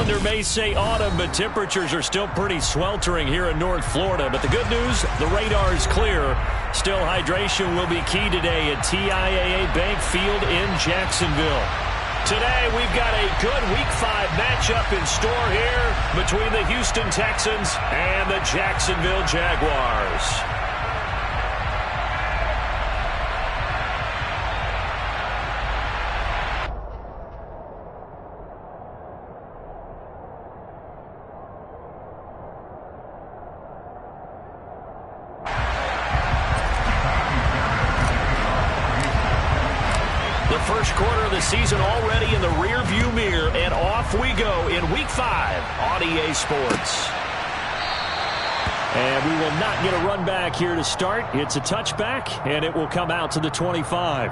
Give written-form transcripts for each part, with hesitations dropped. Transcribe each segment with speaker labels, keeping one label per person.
Speaker 1: Calendar may say autumn, but temperatures are still pretty sweltering here in North Florida. But the good news, the radar is clear. Still, hydration will be key today at TIAA Bank Field in Jacksonville. Today, we've got a good Week 5 matchup in store here between the Houston Texans and the Jacksonville Jaguars. First quarter of the season already in the rear-view mirror, and off we go in Week 5 on EA Sports. And we will not get a run back here to start. It's a touchback, and it will come out to the 25.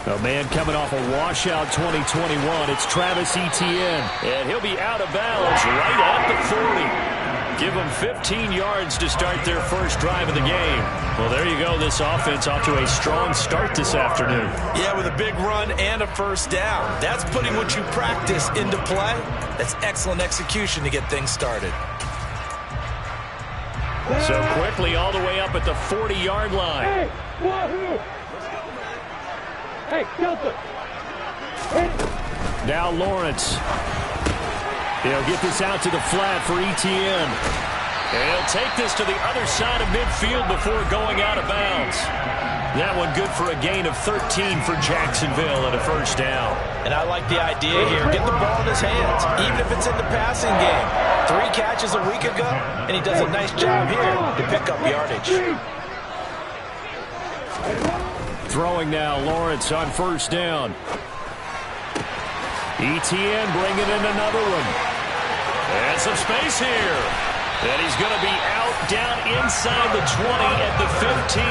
Speaker 1: A man coming off a washout 2021. It's Travis Etienne. And he'll be out of bounds right at the 40. Give them 15 yards to start their first drive of the game. Well, there you go. This offense off to a strong start this afternoon. Yeah, with a big run and a first down. That's putting what you practice into play. That's excellent execution to get things started. So quickly all the way up at the 40-yard line.
Speaker 2: Hey, Wahoo! Hey, Delta! Hey.
Speaker 1: Now Lawrence. He'll get this out to the flat for Etienne. And he'll take this to the other side of midfield before going out of bounds. That one good for a gain of 13 for Jacksonville and a first down. And I like the idea here. Get the ball in his hands, even if it's in the passing game. 3 catches a week ago, and he does a nice job here to pick up yardage. Throwing now, Lawrence on first down. Etienne bringing in another one. And some space here. And he's going to be out down inside the 20 at the 15.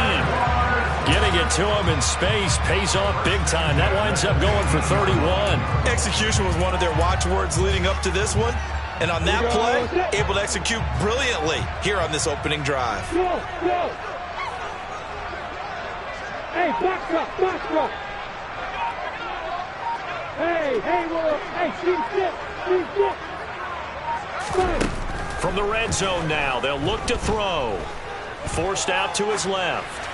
Speaker 1: Getting it to him in space pays off big time. That winds up going for 31. Execution was one of their watchwords leading up to this one. And on that play, able to execute brilliantly here on this opening drive.
Speaker 2: Go, go. Hey, box up. Hey, Will. Hey, shoot.
Speaker 1: From the red zone now, they'll look to throw. Forced out to his left.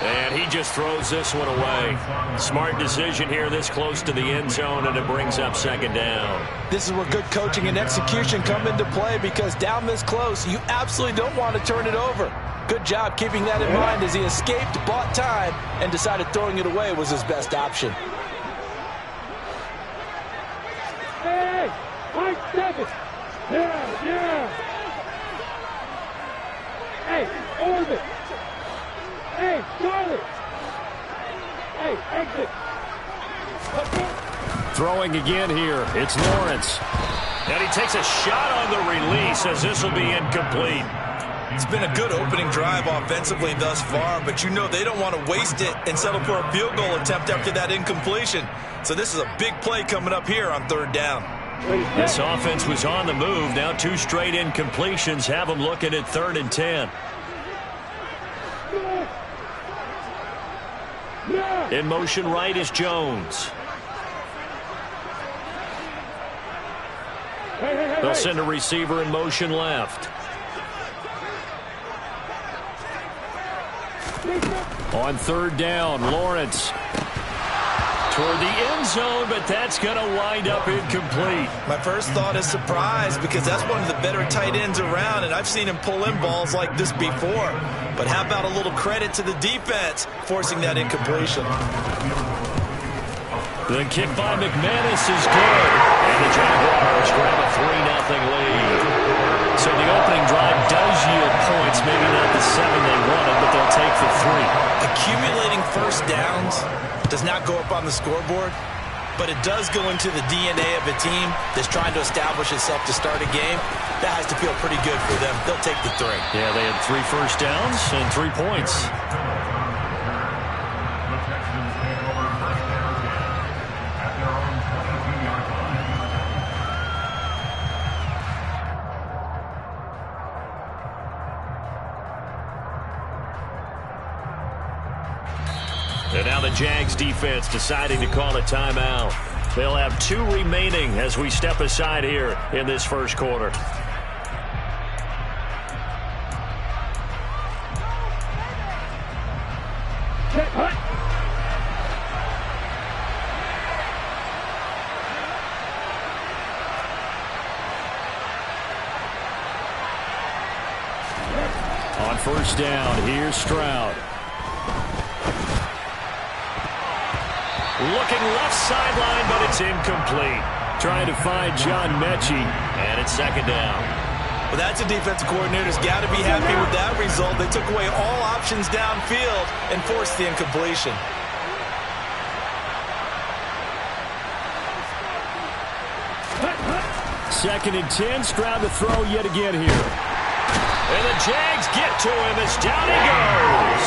Speaker 1: And he just throws this one away. Smart decision here this close to the end zone, and it brings up second down. This is where good coaching and execution come into play, because down this close, you absolutely don't want to turn it over. Good job keeping that in mind as he escaped, bought time, and decided throwing it away was his best option.
Speaker 2: Hey, 5-7. Yeah. Hey, orbit. Hey, Charlie! Hey, exit!
Speaker 1: Throwing again here. It's Lawrence. And he takes a shot on the release as this will be incomplete. It's been a good opening drive offensively thus far, but you know they don't want to waste it and settle for a field goal attempt after that incompletion. So this is a big play coming up here on third down. This offense was on the move. Now 2 straight incompletions have them looking at 3rd and 10. In motion right is Jones. They'll send a receiver in motion left. On third down, Lawrence toward the end zone, but that's going to wind up incomplete. My first thought is surprise, because that's one of the better tight ends around, and I've seen him pull in balls like this before. But how about a little credit to the defense forcing that incompletion? The kick by McManus is good, and the Jaguars grab a 3-0 lead. So the opening drive does yield points, maybe not the 7 they wanted, but they'll take the 3. Accumulating first downs does not go up on the scoreboard.
Speaker 3: but it does go into the DNA of a team that's trying to establish itself to start a game. That has to feel pretty good for them. They'll take the 3.
Speaker 1: Yeah, they had 3 first downs and 3 points. And now the Jags defense deciding to call a timeout. They'll have 2 remaining as we step aside here in this first quarter. On first down, here's Stroud. Looking left sideline, but it's incomplete. Trying to find John Mechie, and it's second down.
Speaker 3: Well, that's a defensive coordinator's got to be happy with that result. They took away all options downfield and forced the incompletion.
Speaker 1: Second and 10, Stroud to throw yet again here. And the Jags get to him as down he goes.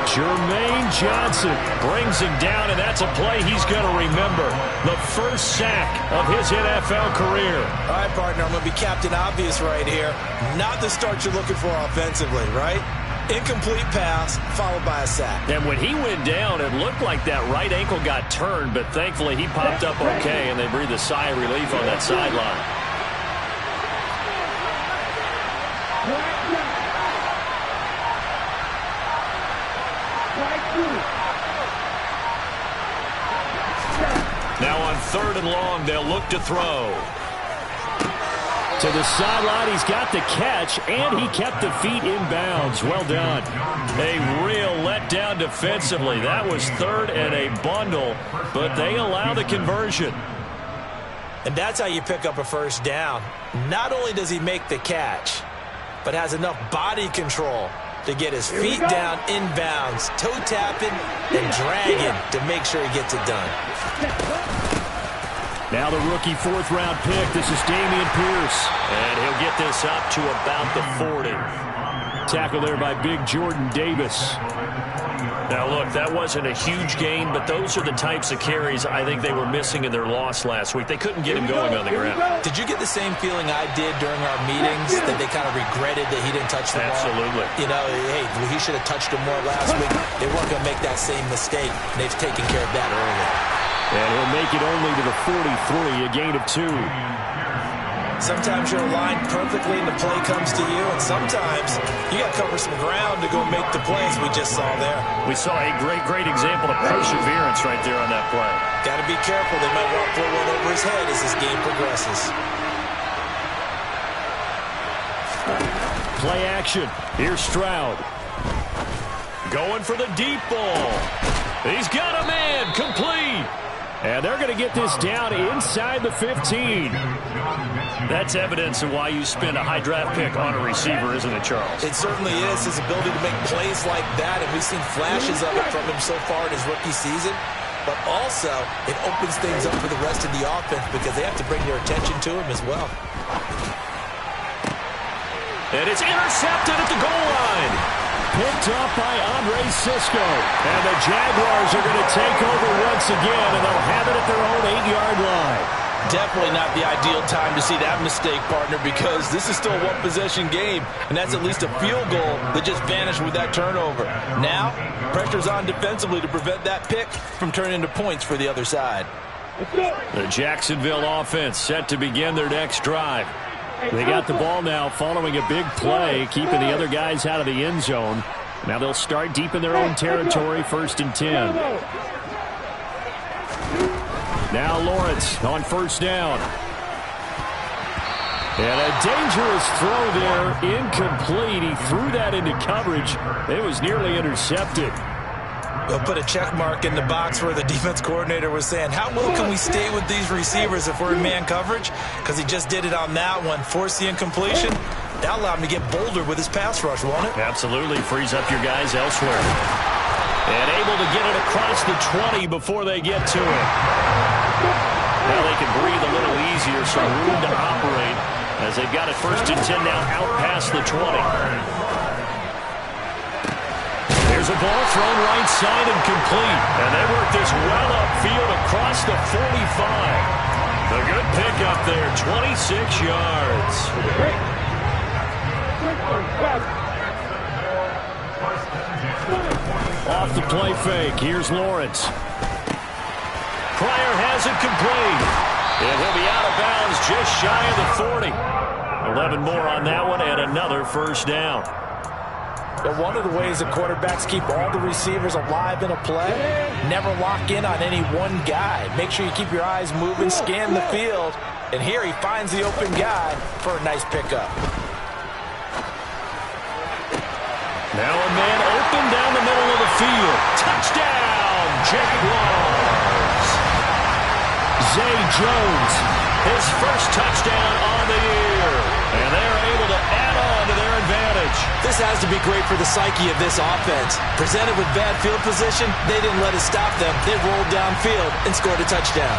Speaker 1: Jermaine Johnson brings him down, and that's a play he's going to remember. The first sack of his NFL career.
Speaker 3: All right, partner, I'm going to be Captain Obvious right here. Not the start you're looking for offensively, right? Incomplete pass followed by a sack.
Speaker 1: And when he went down, it looked like that right ankle got turned, but thankfully he popped up okay, and they breathed a sigh of relief on that sideline. Now on 3rd and long, they'll look to throw. To the sideline, he's got the catch, and he kept the feet in bounds. Well done. A real letdown defensively. That was 3rd and a bundle, but they allow the conversion.
Speaker 3: And that's how you pick up a first down. Not only does he make the catch, but has enough body control to get his feet down inbounds, toe tapping and dragging to make sure he gets it done.
Speaker 1: Now the rookie 4th-round pick. This is Dameon Pierce. And he'll get this up to about the 40. Tackle there by big Jordan Davis. Now, look, that wasn't a huge gain, but those are the types of carries I think they were missing in their loss last week. They couldn't get him going on the ground.
Speaker 3: Did you get the same feeling I did during our meetings, that they kind of regretted that he didn't touch the ball?
Speaker 1: Absolutely.
Speaker 3: You know, hey, he should have touched him more last week. They weren't going to make that same mistake. They've taken care of that early.
Speaker 1: And he'll make it only to the 43, a gain of 2.
Speaker 3: Sometimes you're aligned perfectly and the play comes to you, and sometimes you got to cover some ground to go make the plays we just saw there.
Speaker 1: We saw a great example of perseverance right there on that play.
Speaker 3: Got to be careful. They might want to throw one over his head as this game progresses.
Speaker 1: Play action. Here's Stroud. Going for the deep ball. He's got a man. Complete. And they're going to get this down inside the 15. That's evidence of why you spend a high draft pick on a receiver, isn't it, Charles?
Speaker 3: It certainly is. His ability to make plays like that, and we've seen flashes of it from him so far in his rookie season. But also, it opens things up for the rest of the offense because they have to bring their attention to him as well.
Speaker 1: And it's intercepted at the goal line. Picked up by Andre Cisco. And the Jaguars are going to take over once again, and they'll have it at their own 8-yard line.
Speaker 3: Definitely not the ideal time to see that mistake, partner, because this is still a one-possession game, and that's at least a field goal that just vanished with that turnover. Now, pressure's on defensively to prevent that pick from turning into points for the other side.
Speaker 1: The Jacksonville offense set to begin their next drive. They got the ball now following a big play, keeping the other guys out of the end zone. Now they'll start deep in their own territory, 1st and 10. Now Lawrence on first down. And a dangerous throw there, incomplete. He threw that into coverage. It was nearly intercepted.
Speaker 3: We'll put a check mark in the box where the defense coordinator was saying, how well can we stay with these receivers if we're in man coverage? Because he just did it on that one, forced the incompletion. That allowed him to get bolder with his pass rush, won't it?
Speaker 1: Absolutely. Frees up your guys elsewhere. And able to get it across the 20 before they get to it. Now they can breathe a little easier, some room to operate as they've got it 1st and 10 now out past the 20. There's a ball thrown right side and complete. And they work this well upfield across the 45. A good pickup there, 26 yards. Off the play fake, here's Lawrence. Pryor has it complete. And he'll be out of bounds just shy of the 40. 11 more on that one and another 1st down.
Speaker 3: But one of the ways that quarterbacks keep all the receivers alive in a play, never lock in on any one guy. Make sure you keep your eyes moving, scan the field. And here he finds the open guy for a nice pickup.
Speaker 1: Now a man open down the middle of the field. Touchdown, Jaguars. Zay Jones, his 1st touchdown on the year. And they're able to add on to their advantage.
Speaker 3: This has to be great for the psyche of this offense. Presented with bad field position, they didn't let it stop them. They rolled downfield and scored a touchdown.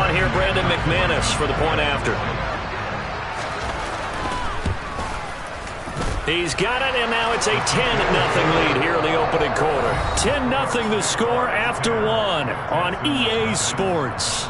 Speaker 1: On here, Brandon McManus for the point after. He's got it, and now it's a 10-0 lead here in the opening quarter. 10-0 the score after 1 on EA Sports.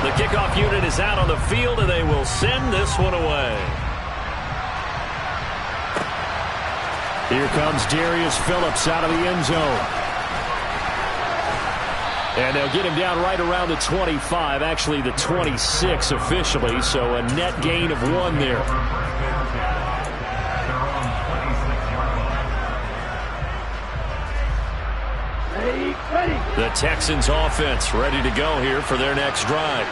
Speaker 1: The kickoff unit is out on the field, and they will send this one away. Here comes Darius Phillips out of the end zone. And they'll get him down right around the 25, actually the 26 officially, so a net gain of 1 there. The Texans offense ready to go here for their next drive.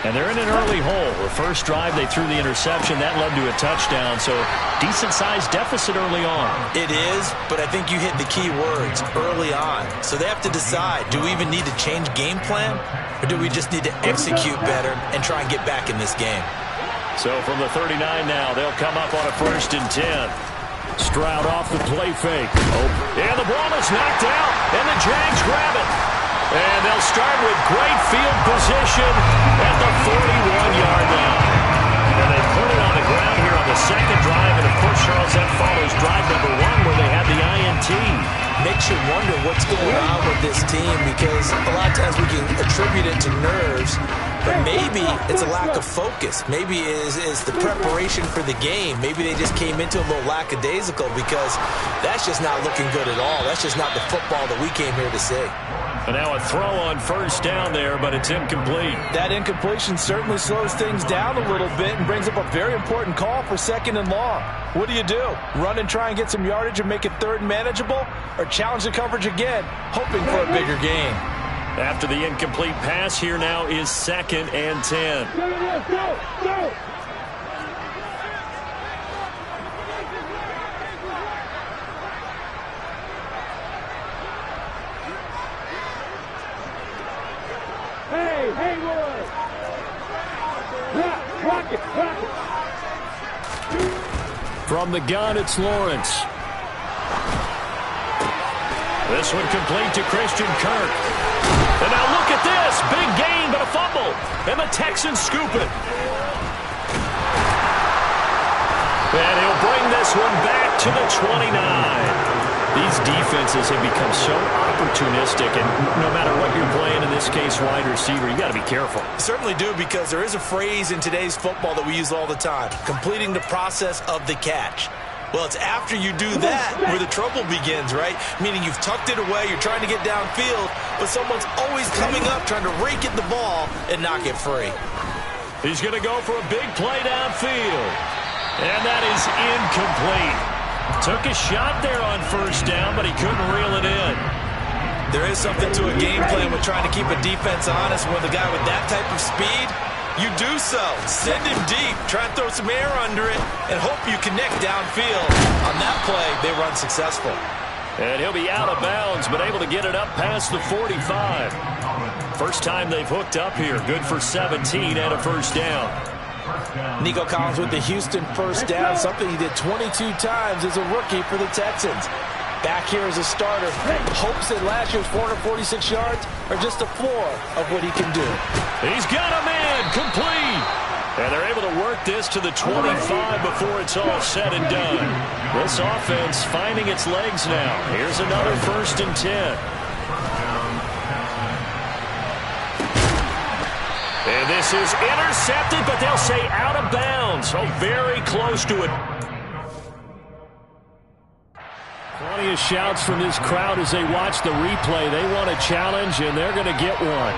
Speaker 1: And they're in an early hole. The first drive, they threw the interception. That led to a touchdown, so decent-sized deficit early on.
Speaker 3: It is, but I think you hit the key words, early on. So they have to decide, do we even need to change game plan, or do we just need to execute better and try and get back in this game?
Speaker 1: So from the 39 now, they'll come up on a 1st and 10. Stroud off the play fake. And the ball is knocked out, and the Jags grab it. And they'll start with great field position at the 41-yard line. And they put it on the ground here on the 2nd drive. And, of course, Charles, that follows drive number 1 where they had the INT.
Speaker 3: Makes you wonder what's going on with this team because a lot of times we can attribute it to nerves, but maybe it's a lack of focus. Maybe it is the preparation for the game. Maybe they just came into a little lackadaisical because that's just not looking good at all. That's just not the football that we came here to see.
Speaker 1: And now a throw on 1st down there, but it's incomplete.
Speaker 3: That incompletion certainly slows things down a little bit and brings up a very important call for 2nd and long. What do? Run and try and get some yardage and make it 3rd and manageable? Or challenge the coverage again, hoping for a bigger gain?
Speaker 1: After the incomplete pass, here now is 2nd and 10.
Speaker 2: Go! Haywood! Rock it!
Speaker 1: From the gun, it's Lawrence. This one complete to Christian Kirk. And now look at this. Big gain, but a fumble. And the Texans scoop it. And he'll bring this one back to the 29. These defenses have become so opportunistic, and no matter what you're playing, in this case, wide receiver, you got to be careful.
Speaker 3: Certainly do, because there is a phrase in today's football that we use all the time, completing the process of the catch. Well, it's after you do that where the trouble begins, right? Meaning you've tucked it away, you're trying to get downfield, but someone's always coming up trying to rake at the ball and knock it free.
Speaker 1: He's going to go for a big play downfield, and that is incomplete. Took a shot there on 1st down, but he couldn't reel it in.
Speaker 3: There is something to a game plan with trying to keep a defense honest. With a guy with that type of speed, you do so. Send him deep, try and throw some air under it, and hope you connect downfield. On that play, they run successful.
Speaker 1: And he'll be out of bounds, but able to get it up past the 45. First time they've hooked up here. Good for 17 and a first down.
Speaker 3: Nico Collins with the Houston first down, something he did 22 times as a rookie for the Texans. Back here as a starter, hopes that last year's 446 yards are just a floor of what he can do.
Speaker 1: He's got a man, complete. And they're able to work this to the 25 before it's all said and done. This offense finding its legs now. Here's another 1st and 10. And this is intercepted, but they'll say out of bounds. So very close to it. Plenty of shouts from this crowd as they watch the replay. They want a challenge, and they're going to get one.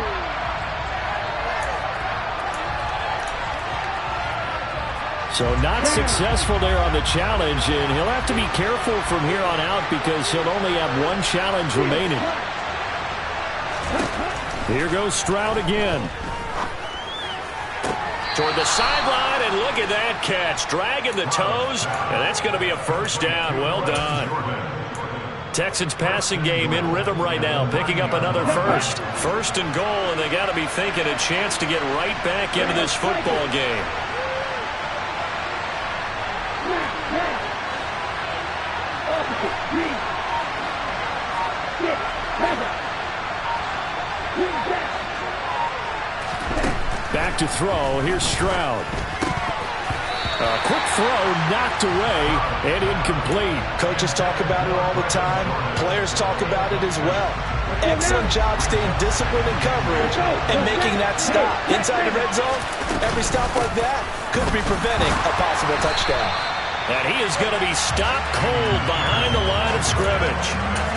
Speaker 1: So not successful there on the challenge, and he'll have to be careful from here on out because he'll only have one challenge remaining. Here goes Stroud again. Toward the sideline, and look at that catch. Dragging the toes, and that's going to be a first down. Well done. Texans passing game in rhythm right now, picking up another first. 1st and goal, and they got to be thinking a chance to get right back into this football game. Back to throw. Here's Stroud. A quick throw knocked away and incomplete.
Speaker 3: Coaches talk about it all the time. Players talk about it as well. Excellent job staying disciplined in coverage and making that stop. Inside the red zone, every stop like that could be preventing a possible touchdown.
Speaker 1: And he is going to be stopped cold behind the line of scrimmage.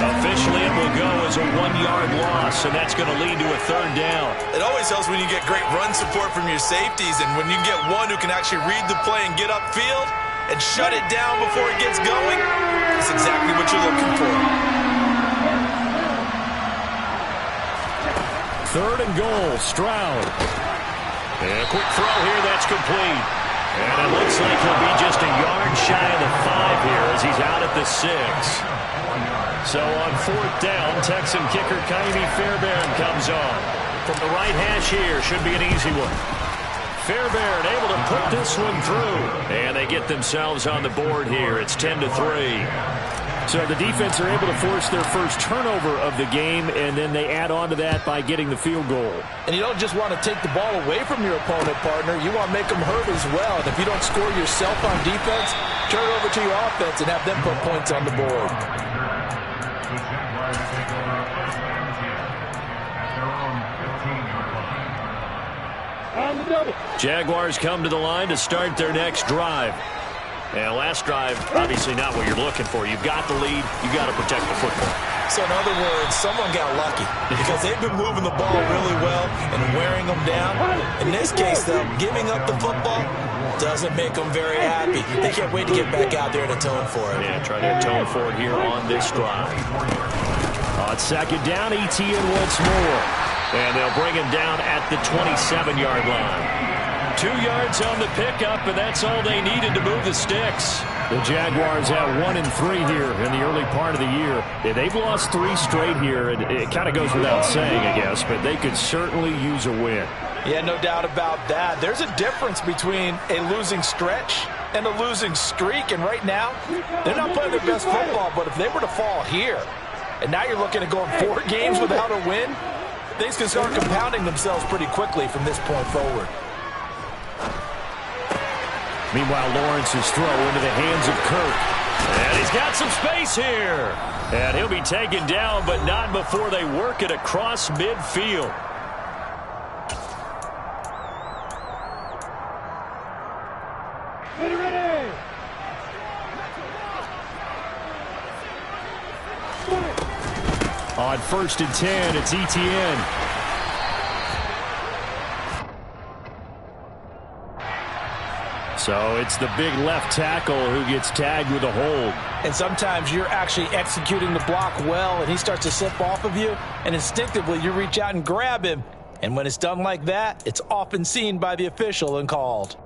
Speaker 1: Officially, it will go as a 1-yard loss, and that's going to lead to a 3rd down.
Speaker 4: It always helps when you get great run support from your safeties, and when you get one who can actually read the play and get upfield and shut it down before it gets going, that's exactly what you're looking for.
Speaker 1: 3rd and goal, Stroud. And a quick throw here, that's complete. And it looks like he'll be just a yard shy of the 5 here as he's out at the 6. So on 4th down, Texan kicker Ka'imi Fairbairn comes on. From the right hash here, should be an easy one. Fairbairn able to put this one through. And they get themselves on the board here. It's 10-3. So the defense are able to force their first turnover of the game, and then they add on to that by getting the field goal.
Speaker 3: And you don't just want to take the ball away from your opponent, partner. You want to make them hurt as well. And if you don't score yourself on defense, turn it over to your offense and have them put points on the board.
Speaker 1: Jaguars come to the line to start their next drive. And last drive, obviously not what you're looking for. You've got the lead. You've got to protect the football.
Speaker 4: So in other words, someone got lucky because they've been moving the ball really well and wearing them down. In this case, though, giving up the football doesn't make them very happy. They can't wait to get back out there and atone for it.
Speaker 1: Yeah, trying to atone for it here on this drive. On 2nd down, Etienne once more. And they'll bring him down at the 27-yard line. 2 yards on the pickup, and that's all they needed to move the sticks. The Jaguars have 1-3 here in the early part of the year. Yeah, they've lost 3 straight here, and it kind of goes without saying, I guess, but they could certainly use a win.
Speaker 3: Yeah, no doubt about that. There's a difference between a losing stretch and a losing streak, and right now, they're not playing their best football, but if they were to fall here, and now you're looking at going 4 games without a win, things can start compounding themselves pretty quickly from this point forward.
Speaker 1: Meanwhile, Lawrence's throw into the hands of Kirk. And he's got some space here. And he'll be taken down, but not before they work it across midfield.
Speaker 2: Ready.
Speaker 1: On 1st and 10, it's Etienne. So it's the big left tackle who gets tagged with a hold.
Speaker 3: And sometimes you're actually executing the block well, and he starts to slip off of you, and instinctively you reach out and grab him. And when it's done like that, it's often seen by the official and called.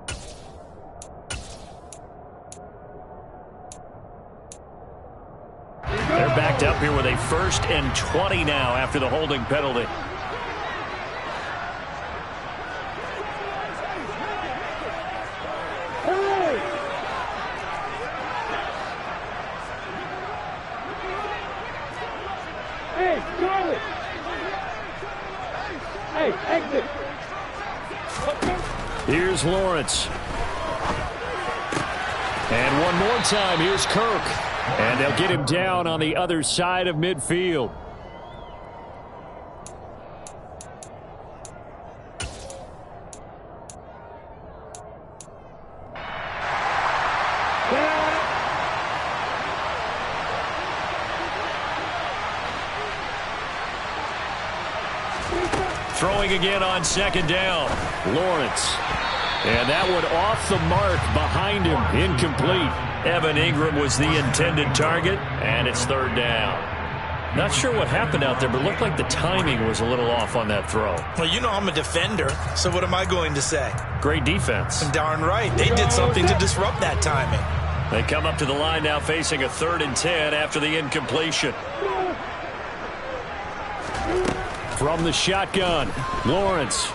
Speaker 1: They're back picked up here with a 1st and 20 now after the holding penalty.
Speaker 2: Hey, Charlie! Hey, exit!
Speaker 1: Here's Lawrence. And one more time, here's Kirk. And they'll get him down on the other side of midfield. Throwing again on 2nd down. Lawrence. And that one off the mark behind him. Incomplete. Evan Ingram was the intended target, and it's 3rd down. Not sure what happened out there, but it looked like the timing was a little off on that throw.
Speaker 4: Well, you know I'm a defender, so what am I going to say?
Speaker 1: Great defense.
Speaker 4: Darn right. They did something to disrupt that timing.
Speaker 1: They come up to the line now facing a 3rd and 10 after the incompletion. From the shotgun, Lawrence.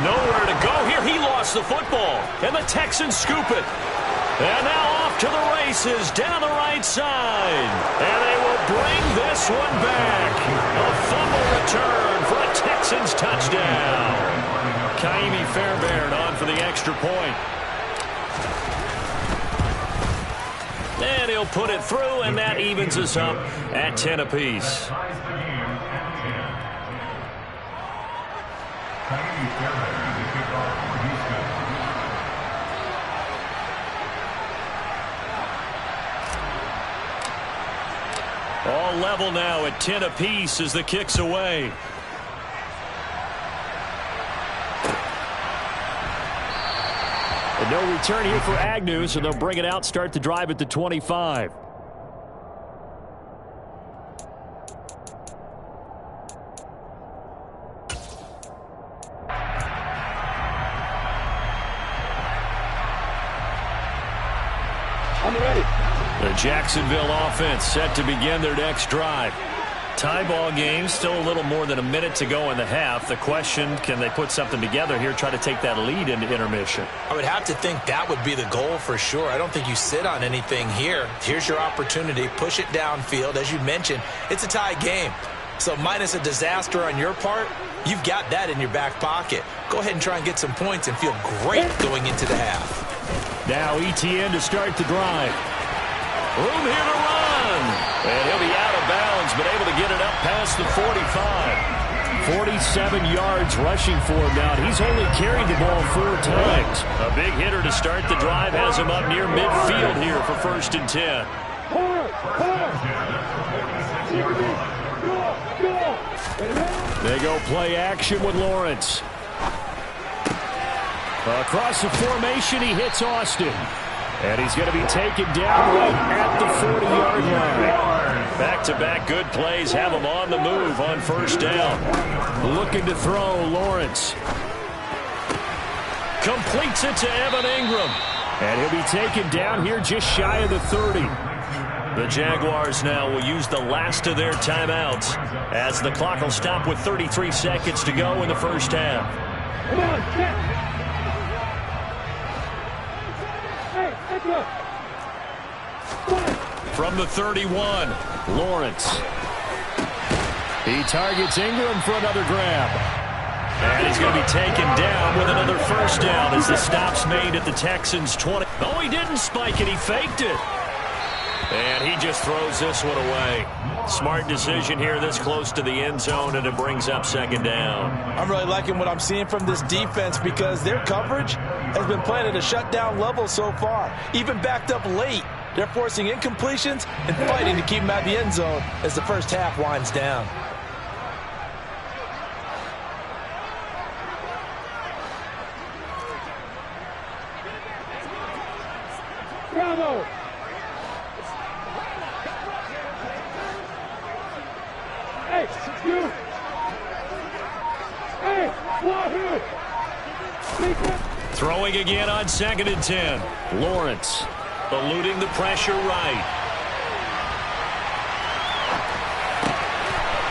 Speaker 1: Nowhere to go here. He lost the football, and the Texans scoop it. And now off to the races down the right side. And they will bring this one back. A fumble return for a Texans touchdown. Ka'imi Fairbairn on for the extra point. And he'll put it through, and that evens us up at 10 apiece. All level now at 10 apiece as the kick's away. And no return here for Agnew, so they'll bring it out, start the drive at the 25.
Speaker 2: I'm ready.
Speaker 1: The Jacksonville offense set to begin their next drive. Tie ball game, still a little more than a minute to go in the half. The question, can they put something together here, try to take that lead into intermission?
Speaker 4: I would have to think that would be the goal for sure. I don't think you sit on anything here. Here's your opportunity. Push it downfield. As you mentioned, it's a tie game. So minus a disaster on your part, you've got that in your back pocket. Go ahead and try and get some points and feel great going into the half.
Speaker 1: Now ETN to start the drive. Room here to run. And he'll be out of bounds, but able to get it up past the 45. 47 yards rushing for him now. He's only carried the ball 4 times. A big hitter to start the drive has him up near midfield here for 1st and 10. They go play action with Lawrence. Across the formation, he hits Austin. And he's going to be taken down right at the 40-yard line. Back-to-back good plays have him on the move on 1st down. Looking to throw, Lawrence. Completes it to Evan Ingram. And he'll be taken down here just shy of the 30. The Jaguars now will use the last of their timeouts as the clock will stop with 33 seconds to go in the 1st half.
Speaker 2: Come on, get.
Speaker 1: From the 31, Lawrence. He targets Ingram for another grab. And he's going to be taken down with another 1st down as the stop's made at the Texans' 20. Oh, he didn't spike it. He faked it. And he just throws this one away. Smart decision here this close to the end zone, and it brings up 2nd down.
Speaker 4: I'm really liking what I'm seeing from this defense because their coverage has been playing at a shutdown level so far. Even backed up late, they're forcing incompletions and fighting to keep them at the end zone as the 1st half winds down.
Speaker 2: Bravo! Hey, you! Hey, Wahoo!
Speaker 1: Throwing again on 2nd and 10. Lawrence eluding the pressure right.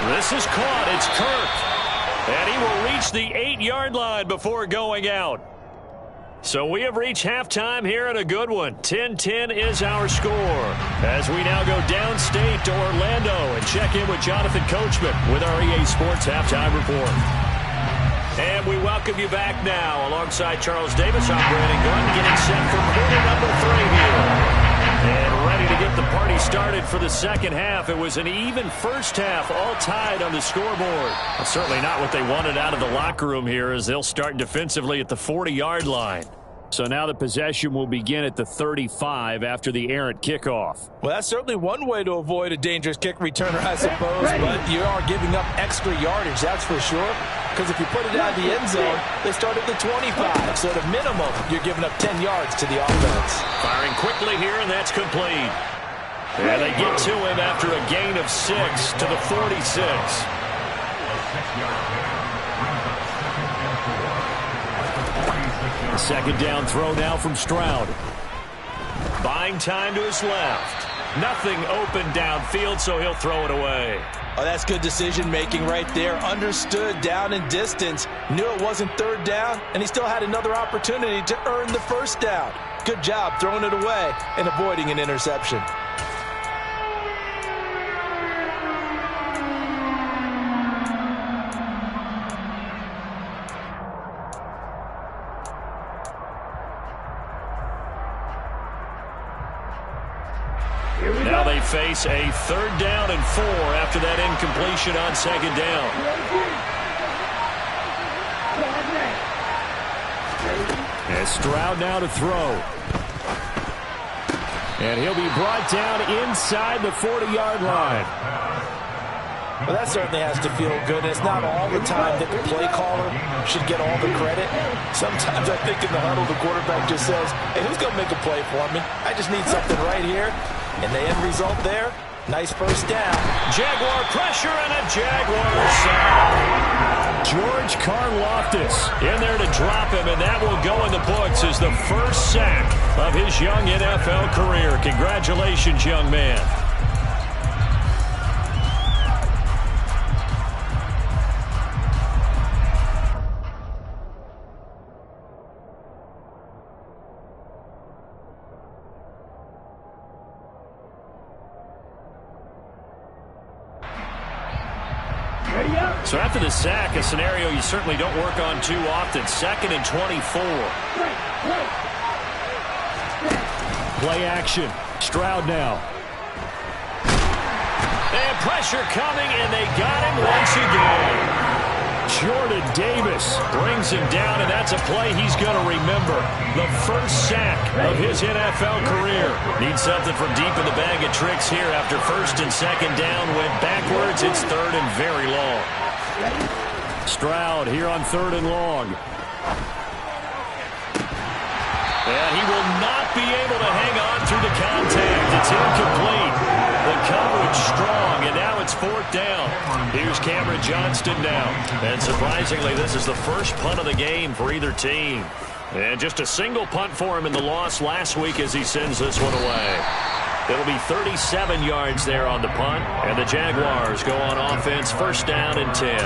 Speaker 1: This is caught. It's Kirk. And he will reach the 8-yard line before going out. So we have reached halftime here at a good one. 10-10 is our score. As we now go downstate to Orlando and check in with Jonathan Coachman with our EA Sports Halftime Report. And we welcome you back now alongside Charles Davis. I'm Brandon Gunn getting set for quarter number 3 here. And ready to get the party started for the second half. It was an even first half, all tied on the scoreboard. Well, certainly not what they wanted out of the locker room here as they'll start defensively at the 40-yard line. So now the possession will begin at the 35 after the errant kickoff.
Speaker 3: Well, that's certainly one way to avoid a dangerous kick returner, I suppose, but you are giving up extra yardage, that's for sure. Because if you put it out of the end zone, they start at the 25. So at a minimum, you're giving up 10 yards to the offense.
Speaker 1: Firing quickly here, and that's complete. And they get to him after a gain of 6 to the 46. A second down throw now from Stroud. Buying time to his left. Nothing open downfield, so he'll throw it away.
Speaker 3: Oh, that's good decision-making right there. Understood down and distance. Knew it wasn't third down, and he still had another opportunity to earn the first down. Good job throwing it away and avoiding an interception.
Speaker 1: Now they face a 3rd down and 4 after that incompletion on second down. And Stroud now to throw. And he'll be brought down inside the 40-yard line.
Speaker 3: Well, that certainly has to feel good. It's not all the time that the play caller should get all the credit. Sometimes I think in the huddle, the quarterback just says, hey, who's going to make a play for me? I just need something right here. And the end result there, nice first down.
Speaker 1: Jaguar pressure and a Jaguar sack. George Karlaftis in there to drop him, and that will go in the books as the first sack of his young NFL career. Congratulations, young man. So after the sack, a scenario you certainly don't work on too often. 2nd and 24. Play action. Stroud now. And pressure coming, and they got him once again. Jordan Davis brings him down, and that's a play he's going to remember. The first sack of his NFL career. Needs something from deep in the bag of tricks here after 1st and 2nd down. Went backwards. It's 3rd and very long. Stroud here on 3rd and long. And he will not be able to hang on through the contact. It's incomplete. The coverage strong, and now it's 4th down. Here's Cameron Johnston now. And surprisingly, this is the first punt of the game for either team. And just a single punt for him in the loss last week as he sends this one away. It'll be 37 yards there on the punt, and the Jaguars go on offense, 1st down and 10.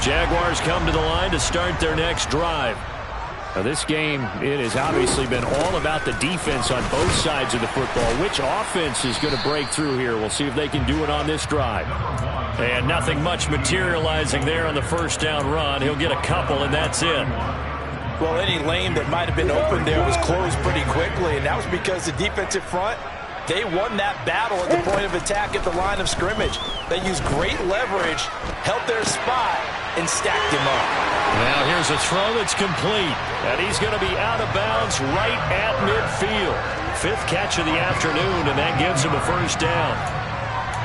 Speaker 1: Jaguars come to the line to start their next drive. Now this game, it has obviously been all about the defense on both sides of the football. Which offense is going to break through here? We'll see if they can do it on this drive. And nothing much materializing there on the 1st down run. He'll get a couple, and that's it.
Speaker 3: Well, any lane that might have been open there was closed pretty quickly, and that was because the defensive front, they won that battle at the point of attack at the line of scrimmage. They used great leverage, held their spot, and stacked him up.
Speaker 1: Now here's a throw that's complete, and he's going to be out of bounds right at midfield. 5th catch of the afternoon, and that gives him a 1st down.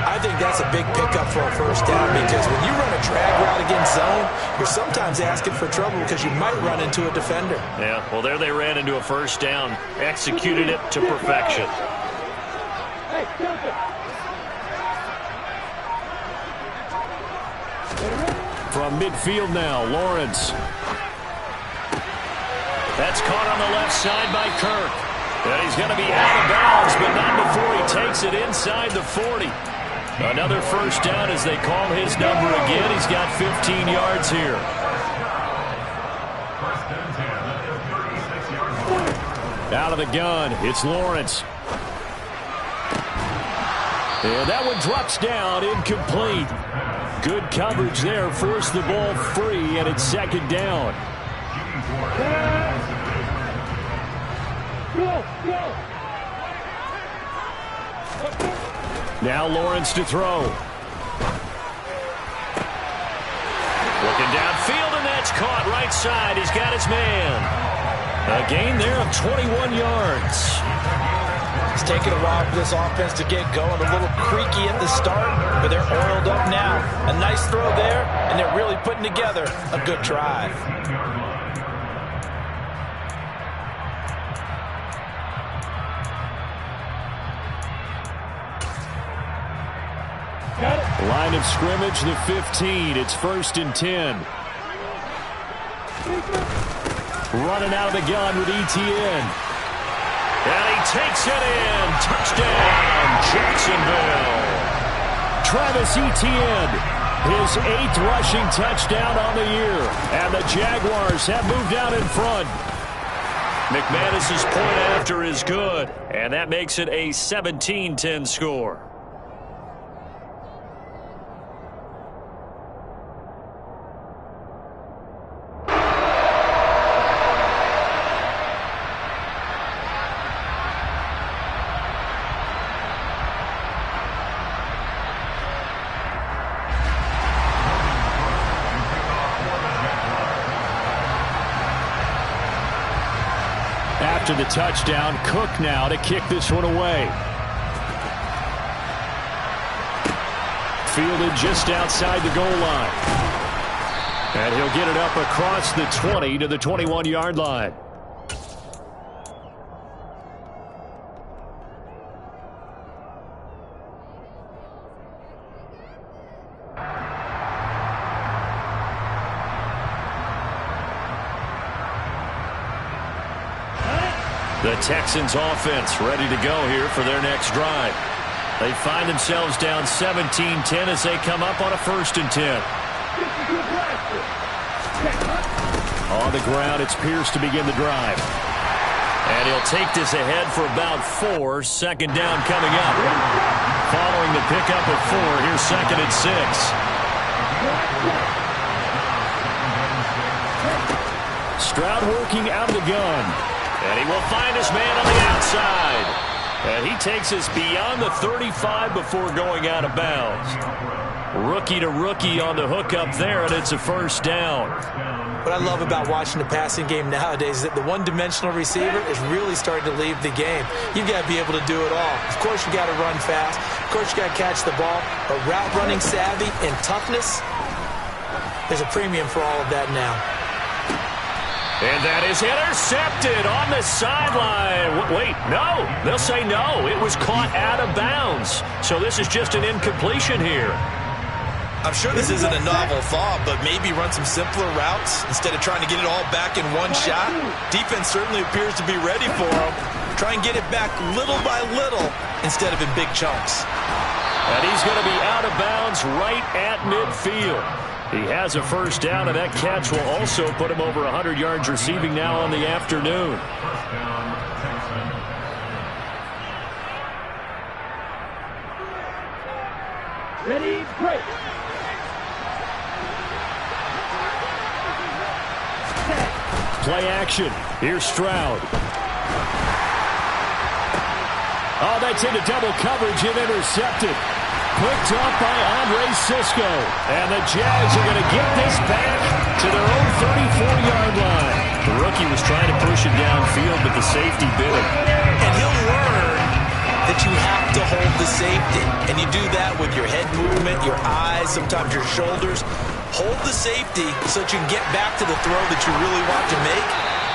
Speaker 3: I think that's a big pickup for a 1st down because when you run a drag route against zone, you're sometimes asking for trouble because you might run into a defender.
Speaker 1: Yeah, well, there they ran into a 1st down, executed it to perfection.
Speaker 2: Hey, jump it.
Speaker 1: From midfield now, Lawrence. That's caught on the left side by Kirk. And he's going to be out of bounds, but not before he takes it inside the 40. Another first down as they call his number again. He's got 15 yards here. Out of the gun, it's Lawrence. And that one drops down, incomplete. Good coverage there, forced the ball free, and it's second down. Now Lawrence to throw. Looking downfield, and that's caught right side. He's got his man. A gain there of 21 yards.
Speaker 3: It's taken a while for this offense to get going. A little creaky at the start, but they're oiled up now. A nice throw there, and they're really putting together a good drive.
Speaker 1: Line of scrimmage, the 15. It's 1st and 10. Running out of the gun with Etienne. And he takes it in. Touchdown, Jacksonville. Travis Etienne, his 8th rushing touchdown on the year. And the Jaguars have moved out in front. McManus's point after is good. And that makes it a 17-10 score. After the touchdown, Cook now to kick this one away. Fielded just outside the goal line. And he'll get it up across the 20 to the 21-yard line. The Texans offense ready to go here for their next drive. They find themselves down 17-10 as they come up on a 1st and 10. On the ground, it's Pierce to begin the drive. And he'll take this ahead for about 4. Second down coming up. Following the pickup of 4, here's 2nd and 6. Stroud working out of the gun. And he will find his man on the outside. And he takes us beyond the 35 before going out of bounds. Rookie to rookie on the hookup there, and it's a first down.
Speaker 4: What I love about watching the passing game nowadays is that the one-dimensional receiver is really starting to leave the game. You've got to be able to do it all. Of course, you got to run fast. Of course, you got to catch the ball. But route running savvy and toughness, there's a premium for all of that now.
Speaker 1: And that is intercepted on the sideline. Wait, no. They'll say no. It was caught out of bounds. So this is just an incompletion here.
Speaker 3: I'm sure this isn't a novel thought, but maybe run some simpler routes instead of trying to get it all back in one shot. Defense certainly appears to be ready for him. Try and get it back little by little instead of in big chunks.
Speaker 1: And he's going to be out of bounds right at midfield. He has a first down, and that catch will also put him over 100 yards receiving now on the afternoon.
Speaker 2: Ready, break.
Speaker 1: Play action. Here's Stroud. Oh, that's into double coverage and intercepted. Picked up by Andre Cisco. And the Jags are going to get this back to their own 34-yard line. The rookie was trying to push it downfield, but the safety bit him.
Speaker 4: And he'll learn that you have to hold the safety. And you do that with your head movement, your eyes, sometimes your shoulders. Hold the safety so that you can get back to the throw that you really want to make.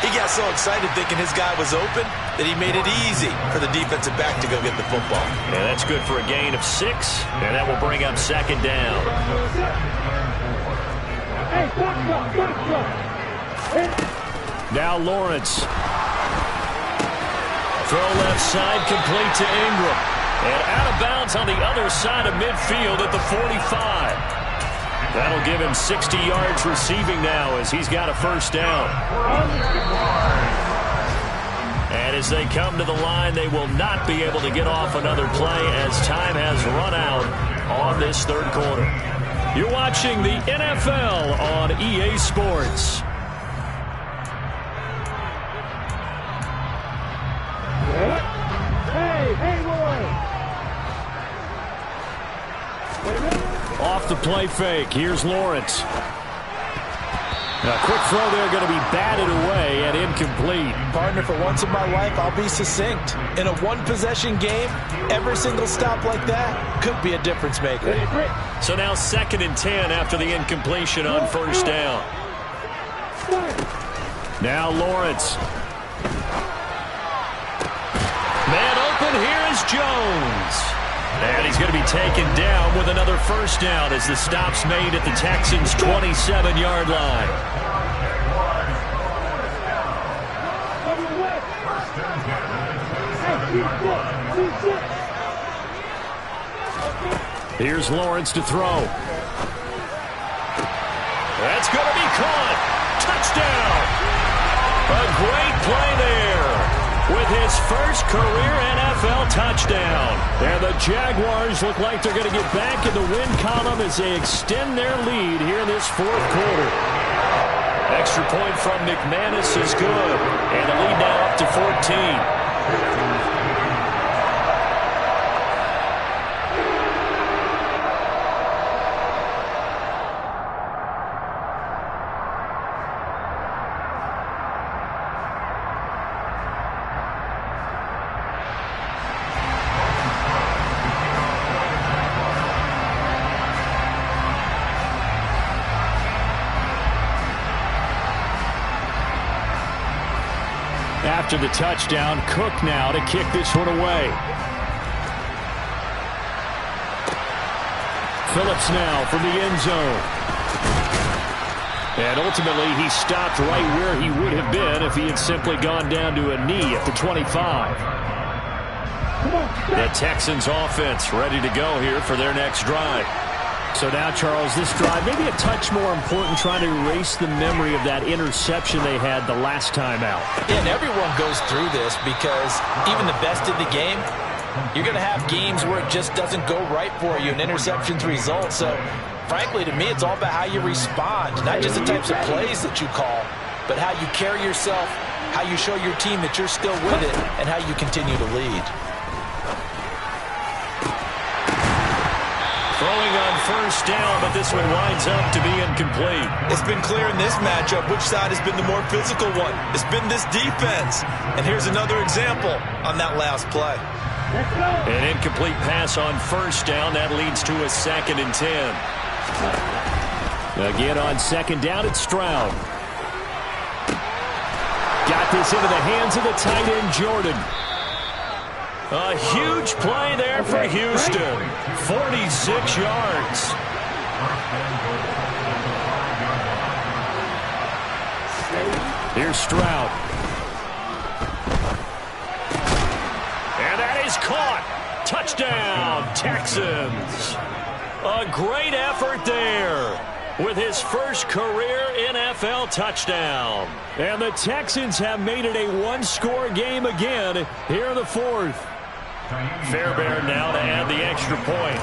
Speaker 4: He got so excited thinking his guy was open that he made it easy for the defensive back to go get the football.
Speaker 1: And that's good for a gain of 6, and that will bring up second down.
Speaker 2: Hey, box up, box up.
Speaker 1: Now Lawrence. Throw left side, complete to Ingram. And out of bounds on the other side of midfield at the 45. That'll give him 60 yards receiving now as he's got a first down. And as they come to the line, they will not be able to get off another play as time has run out on this third quarter. You're watching the NFL on EA Sports. Off the play fake. Here's Lawrence. A quick throw there going to be batted away and incomplete.
Speaker 4: Partner, for once in my life, I'll be succinct. In a one-possession game, every single stop like that could be a difference maker.
Speaker 1: So now 2nd and 10 after the incompletion on first down. Now Lawrence. Man open, here is Jones. And he's going to be taken down with another first down as the stop's made at the Texans' 27-yard line. Here's Lawrence to throw. That's going to be caught. Touchdown. A great play there with his first career NFL touchdown. And the Jaguars look like they're going to get back in the win column as they extend their lead here in this fourth quarter. Extra point from McManus is good. And the lead now up to 14. After the touchdown, Cook now to kick this one away. Phillips now from the end zone. And ultimately, he stopped right where he would have been if he had simply gone down to a knee at the 25. The Texans offense ready to go here for their next drive. So now, Charles, this drive maybe a touch more important, trying to erase the memory of that interception they had the last time out.
Speaker 4: Yeah, and everyone goes through this because even the best in the game, you're going to have games where it just doesn't go right for you and interceptions result. So, frankly, to me, it's all about how you respond, not just the types of plays that you call, but how you carry yourself, how you show your team that you're still with it, and how you continue to lead.
Speaker 1: Throwing on first down, but this one winds up to be incomplete.
Speaker 4: It's been clear in this matchup which side has been the more physical one. It's been this defense. And here's another example on that last play.
Speaker 1: An incomplete pass on first down. That leads to a 2nd and 10. Again on 2nd down, it's Stroud. Got this into the hands of the tight end, Jordan. A huge play there for Houston. 46 yards. Here's Stroud. And that is caught. Touchdown, Texans. A great effort there with his first career NFL touchdown. And the Texans have made it a one-score game again here in the fourth. Fairbairn now to add the extra point.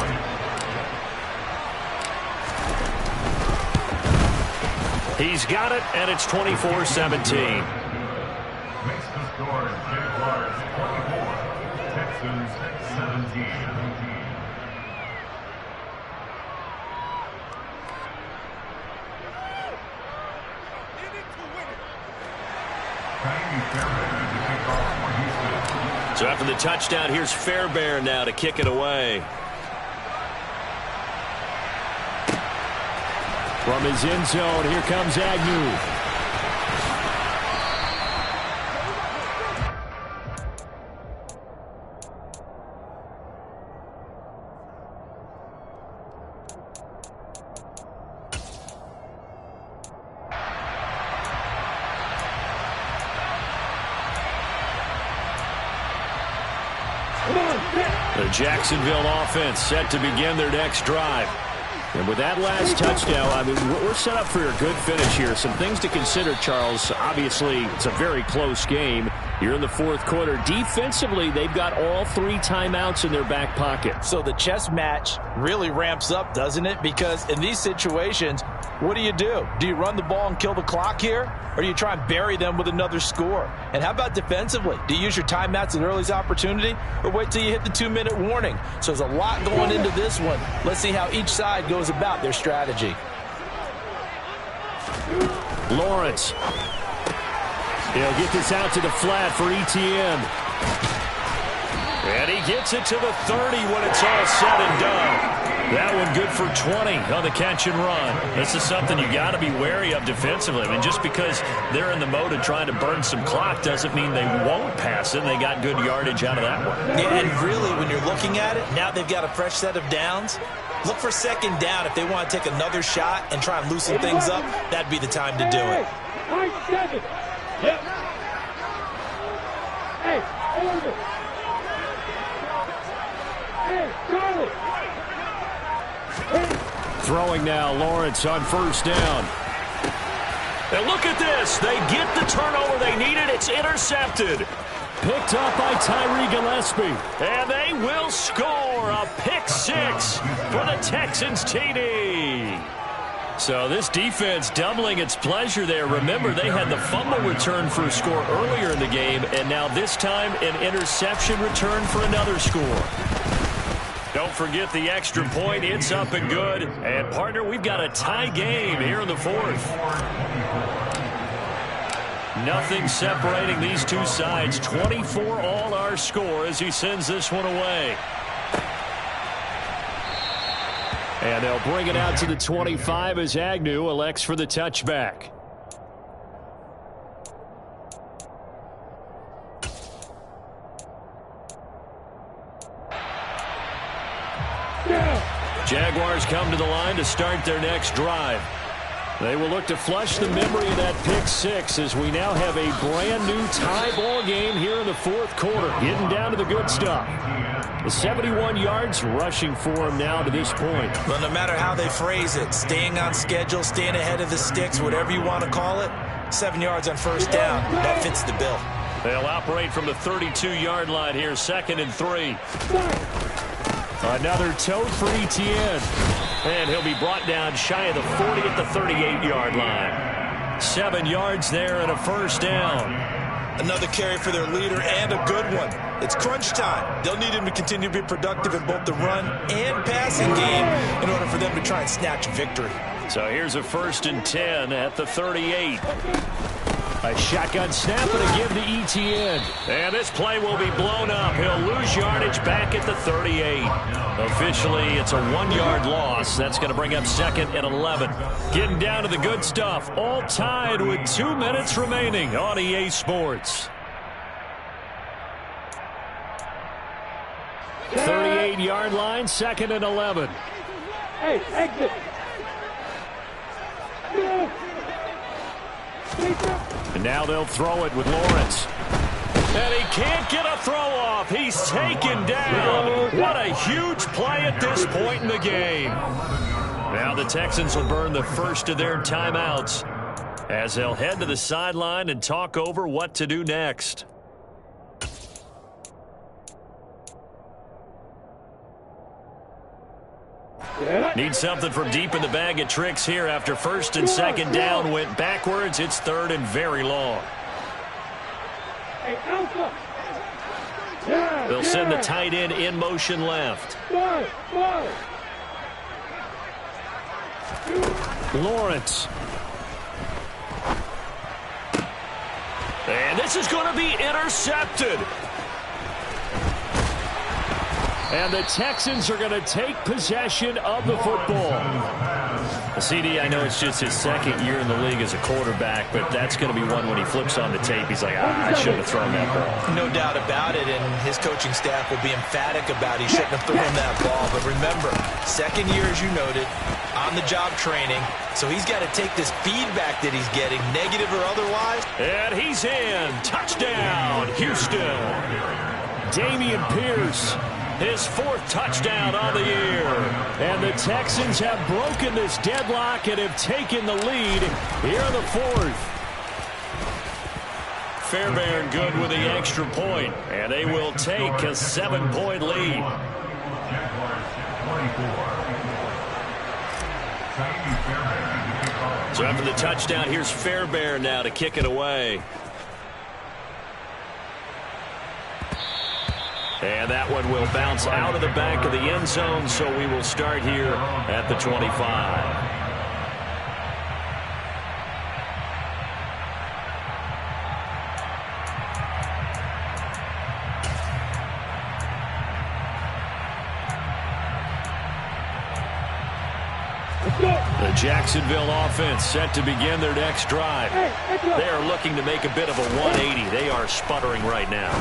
Speaker 1: He's got it, and it's 24-17.
Speaker 5: Makes the score Jaguars 24, Texans 17.
Speaker 1: So after the touchdown, here's Fairbairn now to kick it away. From his end zone, here comes Agnew. The Jacksonville offense set to begin their next drive. And with that last touchdown, I mean, we're set up for a good finish here. Some things to consider, Charles. Obviously, it's a very close game. You're in the fourth quarter. Defensively, they've got all 3 timeouts in their back pocket.
Speaker 3: So the chess match really ramps up, doesn't it? Because in these situations, what do? Do you run the ball and kill the clock here? Or do you try and bury them with another score? And how about defensively? Do you use your timeouts at earliest opportunity? Or wait till you hit the 2-minute warning? So there's a lot going into this one. Let's see how each side goes about their strategy.
Speaker 1: Lawrence. He'll get this out to the flat for Etienne. And he gets it to the 30 when it's all said and done. That one good for 20 on the catch and run. This is something you got to be wary of defensively. I mean, just because they're in the mode of trying to burn some clock doesn't mean they won't pass it. They got good yardage out of that one.
Speaker 4: Yeah, and really, when you're looking at it, now they've got a fresh set of downs. Look for second down if they want to take another shot and try and loosen things up. That'd be the time to do it.
Speaker 2: Yep. Hey, over. Hey, Charlie.
Speaker 1: Throwing now, Lawrence on first down. And look at this. They get the turnover they needed. It's intercepted. Picked up by Tyree Gillespie. And they will score a pick 6 for the Texans TD. So this defense doubling its pleasure there. Remember, they had the fumble return for a score earlier in the game, and now this time an interception return for another score. Don't forget the extra point. It's up and good. And, partner, we've got a tie game here in the fourth. Nothing separating these two sides. 24 all our score as he sends this one away. And they'll bring it out to the 25 as Agnew elects for the touchback. Jaguars come to the line to start their next drive. They will look to flush the memory of that pick 6 as we now have a brand new tie ball game here in the fourth quarter. Getting down to the good stuff. The 71 yards rushing for him now to this point.
Speaker 4: Well, no matter how they phrase it, staying on schedule, staying ahead of the sticks, whatever you want to call it, 7 yards on first down, that fits the bill.
Speaker 1: They'll operate from the 32-yard line here, 2nd and 3. Another tote for Etienne. And he'll be brought down shy of the 40 at the 38-yard line. 7 yards there and a first down.
Speaker 4: Another carry for their leader and a good one. It's crunch time. They'll need him to continue to be productive in both the run and passing game in order for them to try and snatch a victory.
Speaker 1: So here's a 1st and 10 at the 38. A shotgun snap and a give to Etienne. And this play will be blown up. He'll lose yardage back at the 38. Officially, it's a 1-yard loss. That's going to bring up 2nd and 11. Getting down to the good stuff. All tied with 2 minutes remaining on EA Sports. 38-yard line, 2nd and 11.
Speaker 2: Hey, exit.
Speaker 1: And now they'll throw it with Lawrence. And he can't get a throw off. He's taken down. What a huge play at this point in the game. Now the Texans will burn the first of their timeouts as they'll head to the sideline and talk over what to do next. Need something from deep in the bag of tricks here after 1st and 2nd down went backwards. It's 3rd and very long. They'll send the tight end in motion left. Lawrence. And this is going to be intercepted. And the Texans are going to take possession of the football. CD, I know it's just his 2nd year in the league as a quarterback, but that's going to be one when he flips on the tape. He's like, I shouldn't have thrown that ball.
Speaker 4: No doubt about it, and his coaching staff will be emphatic about he shouldn't have thrown that ball. But remember, 2nd year, as you noted, on-the-job training, so he's got to take this feedback that he's getting, negative or otherwise.
Speaker 1: And he's in. Touchdown, Houston. Dameon Pierce, his 4th touchdown on the year. And the Texans have broken this deadlock and have taken the lead here in the 4th. Fairbairn good with the extra point, and they will take a 7-point lead. So after the touchdown, here's Fairbairn now to kick it away. And that one will bounce out of the back of the end zone, so we will start here at the 25. The Jacksonville offense set to begin their next drive. They are looking to make a bit of a 180. They are sputtering right now.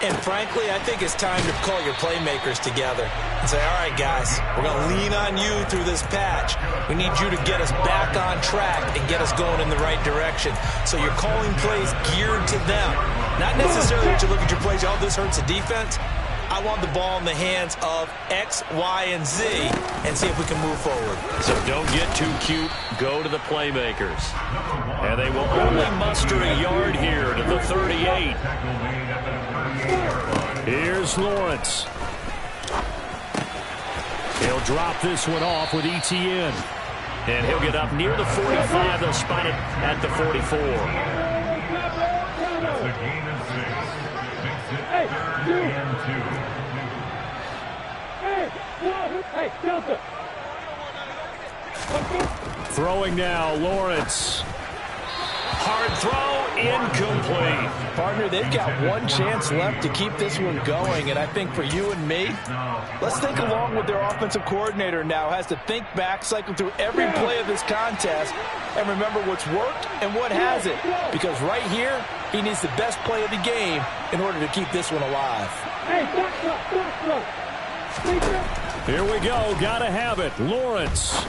Speaker 4: And frankly, I think it's time to call your playmakers together and say, all right, guys, we're going to lean on you through this patch. We need you to get us back on track and get us going in the right direction. So you're calling plays geared to them. Not necessarily to look at your plays, oh, this hurts the defense. I want the ball in the hands of X, Y, and Z and see if we can move forward.
Speaker 1: So don't get too cute. Go to the playmakers. And they will only muster a yard here to the 38. Here's Lawrence. He'll drop this one off with ETN. And he'll get up near the 45. They'll spot it at the 44.
Speaker 5: That's a gain of 6.
Speaker 2: Hey, Delta.
Speaker 1: Throwing now, Lawrence. Hard throw, incomplete.
Speaker 3: Partner, they've got one chance left to keep this one going, and I think for you and me, let's think along with their offensive coordinator now. Has to think back, cycle through every play of this contest, and remember what's worked and what hasn't. Because right here, he needs the best play of the game in order to keep this one alive.
Speaker 2: Hey,
Speaker 1: Here we go. Gotta have it. Lawrence.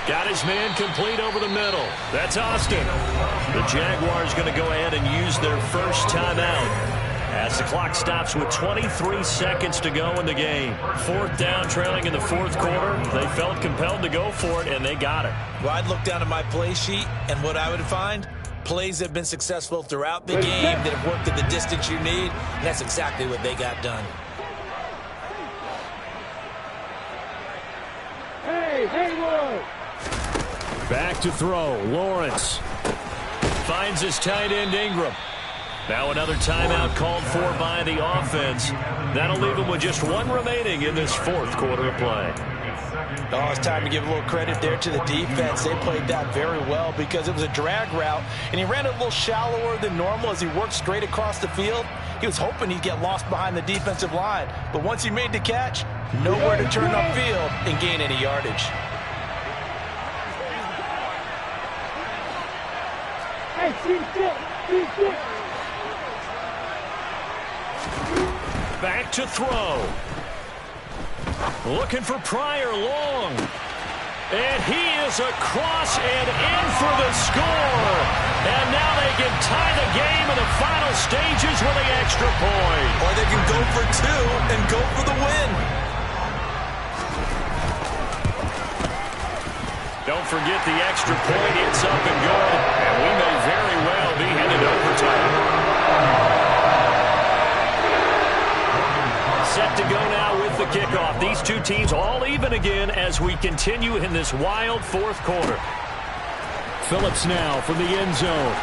Speaker 1: Got his man complete over the middle. That's Austin. The Jaguars going to go ahead and use their first timeout as the clock stops with 23 seconds to go in the game. 4th down, trailing in the 4th quarter. They felt compelled to go for it, and they got it.
Speaker 4: Well, I'd look down at my play sheet, and what I would find, plays have been successful throughout the game that have worked at the distance you need, and that's exactly what they got done.
Speaker 2: Hey, Hayward!
Speaker 1: Back to throw. Lawrence finds his tight end Ingram. Now another timeout called for by the offense. That'll leave him with just one remaining in this 4th quarter of play.
Speaker 3: Oh, it's time to give a little credit there to the defense. They played that very well because it was a drag route, and he ran a little shallower than normal as he worked straight across the field. He was hoping he'd get lost behind the defensive line, but once he made the catch, nowhere to turn upfield and gain any yardage.
Speaker 2: Hey, C6!
Speaker 1: Back to throw. Looking for Pryor long. And he is across and in for the score. And now they can tie the game in the final stages with the extra point.
Speaker 4: Or they can go for 2 and go for the win.
Speaker 1: Don't forget the extra point. It's up and good. And we may very well be headed to overtime. Set to go now with the kickoff. These two teams all even again as we continue in this wild 4th quarter. Phillips now from the end zone.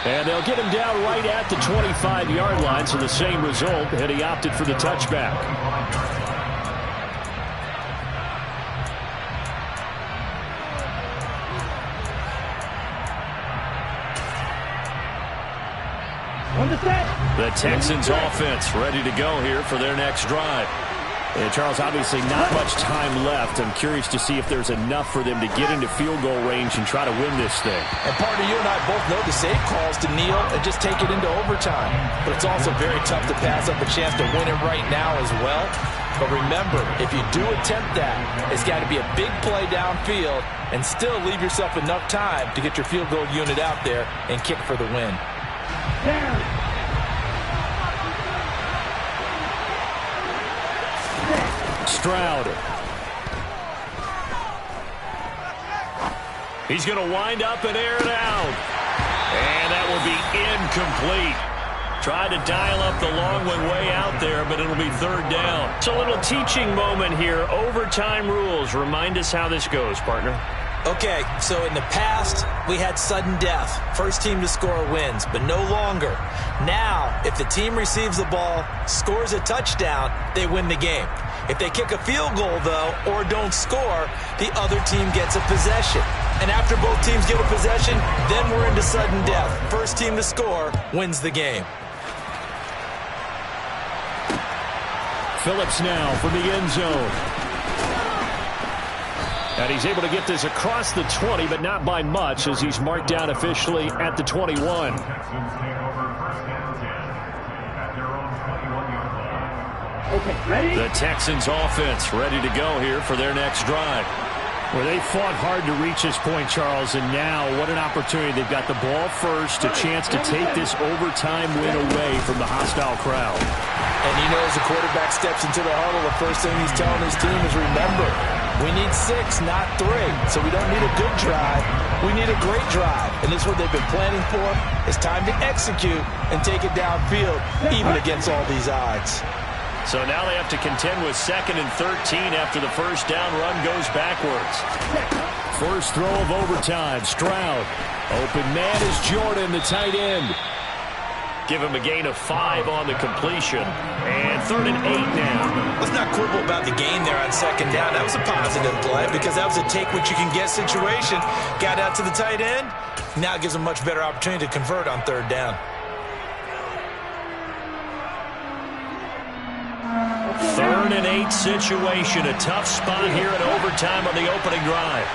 Speaker 1: And they'll get him down right at the 25-yard line, so the same result, and he opted for the touchback. The Texans offense ready to go here for their next drive. And Charles, obviously not much time left. I'm curious to see if there's enough for them to get into field goal range and try to win this thing.
Speaker 3: And partner, you and I both know the safe calls to kneel and just take it into overtime. But it's also very tough to pass up a chance to win it right now as well. But remember, if you do attempt that, it's got to be a big play downfield and still leave yourself enough time to get your field goal unit out there and kick for the win.
Speaker 2: Down.
Speaker 1: Stroud. He's going to wind up and air it out. And that will be incomplete. Tried to dial up the long one way out there, but it'll be third down. It's a little teaching moment here. Overtime rules. Remind us how this goes, partner.
Speaker 4: Okay, so in the past, we had sudden death. First team to score wins, but no longer. Now, if the team receives the ball, scores a touchdown, they win the game. If they kick a field goal, though, or don't score, the other team gets a possession. And after both teams get a possession, then we're into sudden death. First team to score wins the game.
Speaker 1: Phillips now from the end zone. And he's able to get this across the 20, but not by much, as he's marked down officially at the 21.
Speaker 2: Okay, ready?
Speaker 1: The Texans offense ready to go here for their next drive. Well, they fought hard to reach this point, Charles, and now what an opportunity. They've got the ball first, a chance to take this overtime win away from the hostile crowd.
Speaker 4: And you know, as the quarterback steps into the huddle, the first thing he's telling his team is, remember, we need 6, not 3. So we don't need a good drive. We need a great drive. And this is what they've been planning for. It's time to execute and take it downfield, even against all these odds.
Speaker 1: So now they have to contend with 2nd and 13 after the first down run goes backwards. First throw of overtime. Stroud. Open man is Jordan, the tight end. Give him a gain of 5 on the completion. And 3rd and 8 now.
Speaker 4: Let's not quibble about the gain there on 2nd down. That was a positive play because that was a take-what-you-can-get situation. Got out to the tight end. Now it gives them a much better opportunity to convert on 3rd down.
Speaker 1: 3rd and 8 situation. A tough spot here in overtime on the opening drive.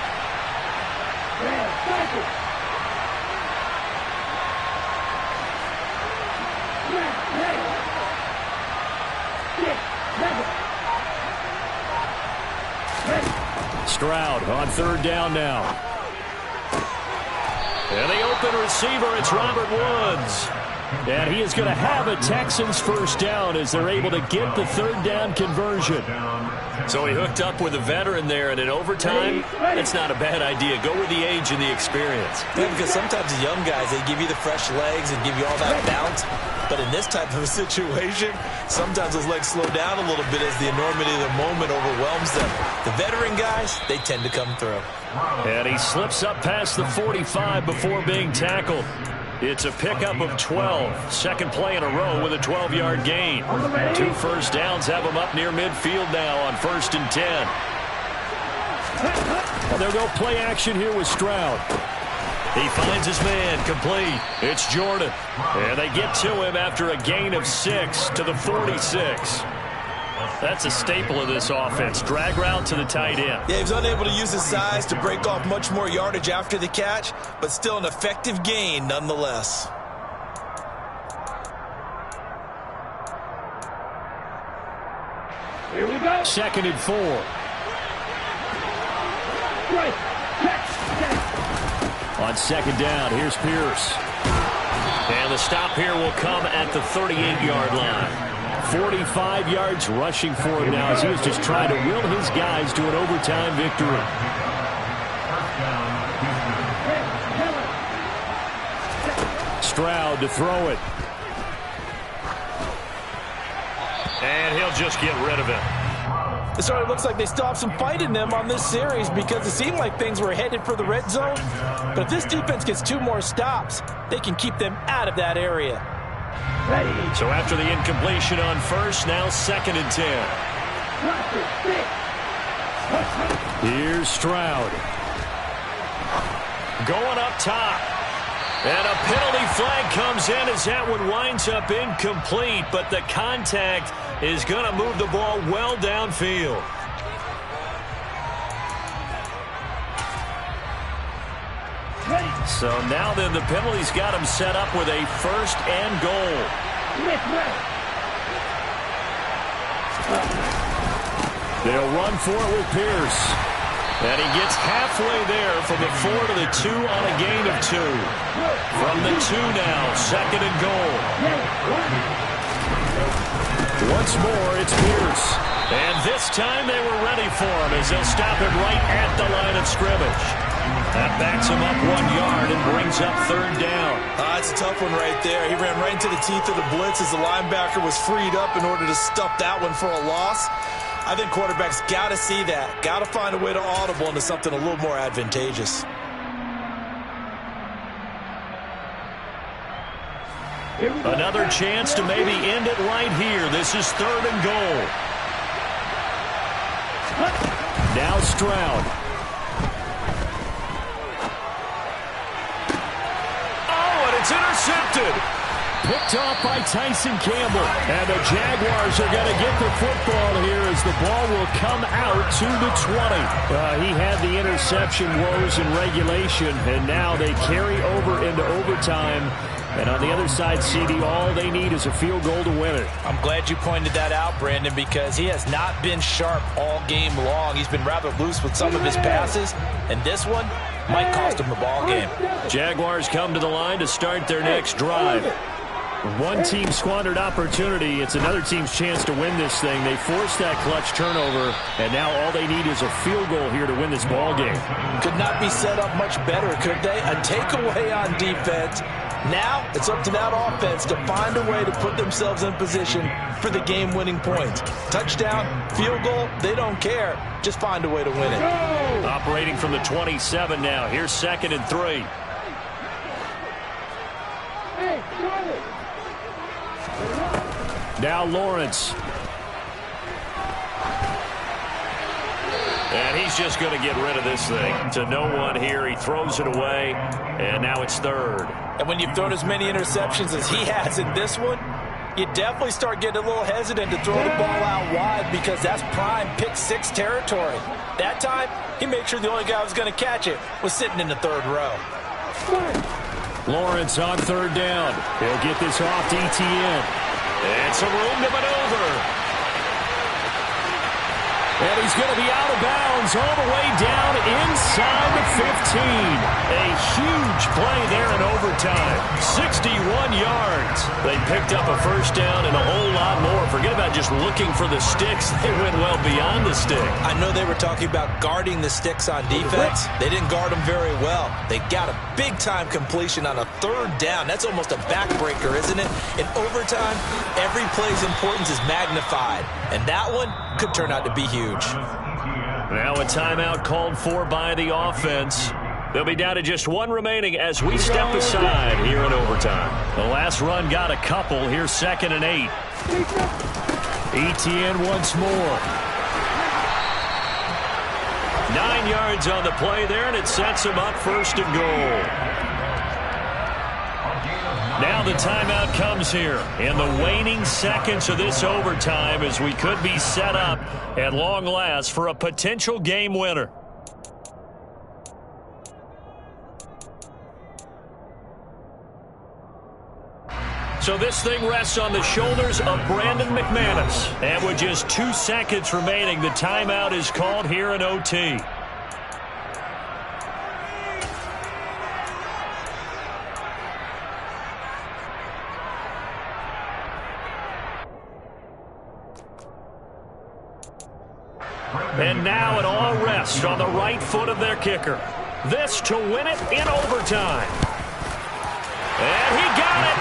Speaker 1: Stroud on 3rd down now. And the open receiver, it's Robert Woods. And he is going to have a Texans first down as they're able to get the 3rd down conversion. So he hooked up with a veteran there, and in overtime, that's not a bad idea. Go with the age and the experience.
Speaker 4: Yeah, because sometimes the young guys, they give you the fresh legs and give you all that bounce. But in this type of a situation, sometimes those legs slow down a little bit as the enormity of the moment overwhelms them. The veteran guys, they tend to come through.
Speaker 1: And he slips up past the 45 before being tackled. It's a pickup of 12. Second play in a row with a 12-yard gain. 2 first downs have him up near midfield now on 1st and 10. And they'll go play action here with Stroud. He finds his man complete. It's Jordan. And they get to him after a gain of 6 to the 46. That's a staple of this offense. Drag route to the tight end.
Speaker 4: Yeah, he was unable to use his size to break off much more yardage after the catch, but still an effective gain nonetheless.
Speaker 2: Here we go.
Speaker 1: 2nd and 4.
Speaker 2: Right.
Speaker 1: On 2nd down, here's Pierce. And the stop here will come at the 38-yard line. 45 yards rushing for him now as he was just trying to will his guys to an overtime victory. Stroud to throw it. And he'll just get rid of it.
Speaker 4: It sort of looks like they still have some fight in them on this series because it seemed like things were headed for the red zone. But if this defense gets 2 more stops, they can keep them out of that area.
Speaker 2: Ready.
Speaker 1: So after the incompletion on first, now 2nd and 10. Here's Stroud. Going up top. And a penalty flag comes in as that one winds up incomplete, but the contact is going to move the ball well downfield. So now then the penalty's got him set up with a 1st and goal. They'll run for it with Pierce. And he gets halfway there from the 4 to the 2 on a gain of 2. From the 2 now, 2nd and goal. Once more, it's Pierce. And this time they were ready for him as they'll stop him right at the line of scrimmage. That backs him up 1 yard and brings up 3rd down.
Speaker 4: That's a tough one right there. He ran right into the teeth of the blitz as the linebacker was freed up in order to stuff that one for a loss. I think quarterbacks got to see that. Got to find a way to audible into something a little more advantageous.
Speaker 1: Another chance to maybe end it right here. This is 3rd and goal. Now Stroud. Oh, and it's intercepted. Picked off by Tyson Campbell. And the Jaguars are going to get the football here as the ball will come out to the 20. He had the interception woes in regulation, and now they carry over into overtime. And on the other side, CD, all they need is a field goal to win it.
Speaker 3: I'm glad you pointed that out, Brandon, because he has not been sharp all game long. He's been rather loose with some of his passes, and this one might cost him the ball game.
Speaker 1: Jaguars come to the line to start their next drive. One team squandered opportunity. It's another team's chance to win this thing. They forced that clutch turnover, and now all they need is a field goal here to win this ball game.
Speaker 3: Could not be set up much better, could they? A takeaway on defense. Now it's up to that offense to find a way to put themselves in position for the game-winning points. Touchdown, field goal, they don't care. Just find a way to win it.
Speaker 1: Operating from the 27 now. Here's 2nd and 3. Now Lawrence. And he's just going to get rid of this thing. To no one here. He throws it away, and now it's 3rd.
Speaker 3: And when you've thrown as many interceptions as he has in this one, you definitely start getting a little hesitant to throw the ball out wide because that's prime pick 6 territory. That time, he made sure the only guy who was going to catch it was sitting in the 3rd row.
Speaker 1: Lawrence on 3rd down. He'll get this off to Etienne. And some room to maneuver. And he's going to be out of bounds all the way down inside the 15. A huge play there in overtime. 61 yards. They picked up a 1st down and a whole lot more. Forget about just looking for the sticks. They went well beyond the stick.
Speaker 4: I know they were talking about guarding the sticks on defense. They didn't guard them very well. They got a big-time completion on a 3rd down. That's almost a backbreaker, isn't it? In overtime, every play's importance is magnified. And that one could turn out to be huge.
Speaker 1: Now a timeout called for by the offense. They'll be down to just 1 remaining as we step aside here in overtime. The last run got a couple. Here's 2nd and 8. Etienne once more. 9 yards on the play there, and it sets him up 1st and goal. Now the timeout comes here in the waning seconds of this overtime as we could be set up at long last for a potential game winner. So this thing rests on the shoulders of Brandon McManus. And with just 2 seconds remaining, the timeout is called here in OT. And now it all rests on the right foot of their kicker. This to win it in overtime. And he got it.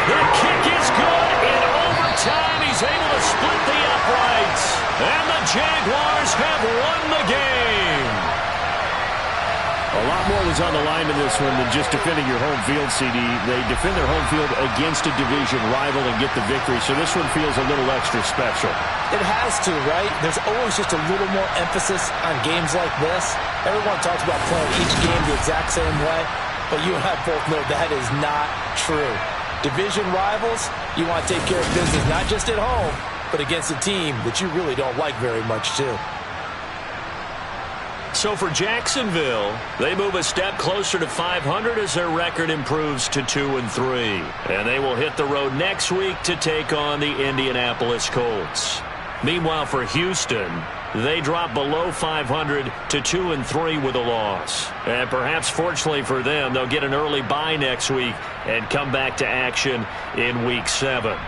Speaker 1: The kick is good in overtime. He's able to split the uprights. And the Jaguars have won the game. A lot more was on the line in this one than just defending your home field, CD. They defend their home field against a division rival and get the victory, so this one feels a little extra special.
Speaker 3: It has to, right? There's always just a little more emphasis on games like this. Everyone talks about playing each game the exact same way, but you and I both know that is not true. Division rivals, you want to take care of business not just at home, but against a team that you really don't like very much, too.
Speaker 1: So for Jacksonville, they move a step closer to 500 as their record improves to 2-3. And they will hit the road next week to take on the Indianapolis Colts. Meanwhile, for Houston, they drop below 500 to 2-3 with a loss. And perhaps fortunately for them, they'll get an early bye next week and come back to action in Week 7.